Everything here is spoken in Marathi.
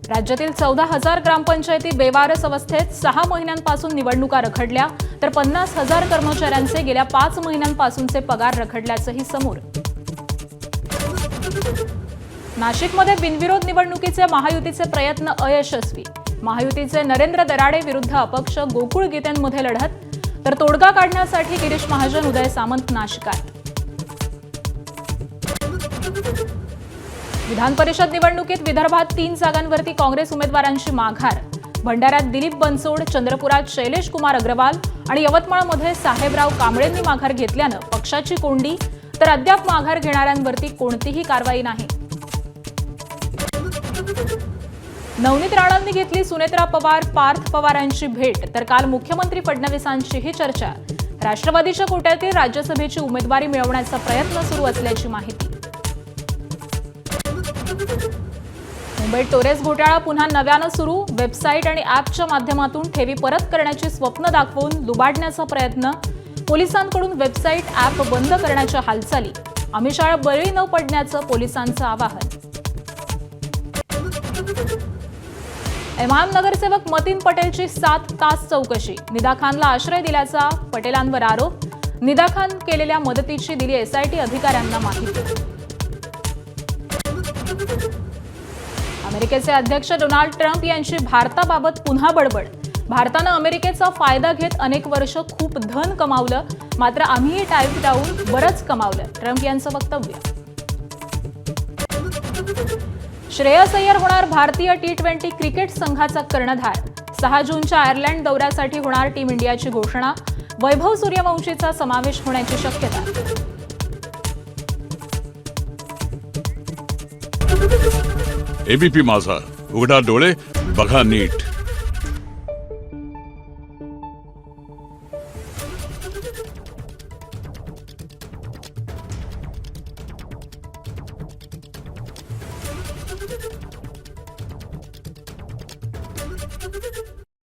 राज्यातील 14,000 ग्रामपंचायती बेवारस अवस्थेत 6 महिन्यांपासून निवडणुका रखडल्या, तर 50,000 कर्मचाऱ्यांचे गेल्या 5 महिन्यांपासूनचे पगार रखडल्याचंही समोर. नाशिकमध्ये बिनविरोध निवडणुकीचे महायुतीचे प्रयत्न अयशस्वी. महायुतीचे नरेंद्र दराडे विरुद्ध अपक्ष गोकुळ गीतेंमध्ये लढत, तर तोडगा काढण्यासाठी गिरीश महाजन, उदय सामंत नाशिकात. विधान परिषद निवडणुकीत विदर्भात 3 जागांवरती काँग्रेस उमेदवारांची माघार. भंडाऱ्यात दिलीप बनसोड, चंद्रपुरात शैलेश कुमार अग्रवाल आणि यवतमाळमध्ये साहेबराव कांबळेंनी माघार घेतल्यानं पक्षाची कोंडी, तर अद्याप माघार घेणाऱ्यांवरती कोणतीही कारवाई नाही. नवनीत राणांनी घेतली सुनेत्रा पवार, पार्थ पवारांची भेट, तर काल मुख्यमंत्री फडणवीसांचीही चर्चा. राष्ट्रवादीच्या कोट्यातील राज्यसभेची उमेदवारी मिळवण्याचा प्रयत्न सुरू असल्याची माहिती. मुंबईत टोरेस घोटाळा पुन्हा नव्यानं सुरू. वेबसाईट आणि ॲपच्या माध्यमातून ठेवी परत करण्याची स्वप्न दाखवून लुबाडण्याचा प्रयत्न. पोलिसांकडून वेबसाईट ॲप बंद करण्याच्या हालचाली. आमिषाला बळी न पडण्याचं पोलिसांचं आवाहन. एमआयएम नगरसेवक मतीन पटेलची 7 तास चौकशी. निदा खानला आश्रय दिल्याचा पटेलांवर आरोप. निदा खान केलेल्या मदतीची दिली एसआयटी अधिकाऱ्यांना माहिती. अमेरिकेचे अध्यक्ष डोनाल्ड ट्रम्प यांची भारताबाबत पुन्हा बडबड. भारतानं अमेरिकेचा फायदा घेत अनेक वर्ष खूप धन कमावलं, मात्र आम्हीही टाईप डाऊन बरंच कमावलं, ट्रम्प यांचं वक्तव्य. श्रेयस अय्यर होणार भारतीय T20 क्रिकेट संघाचा कर्णधार. 6 जूनच्या आयर्लंड दौऱ्यासाठी होणार टीम इंडियाची घोषणा. वैभव सूर्यवंशीचा समावेश होण्याची शक्यता. एबीपी माझा, उघडा डोळे बघा नीट.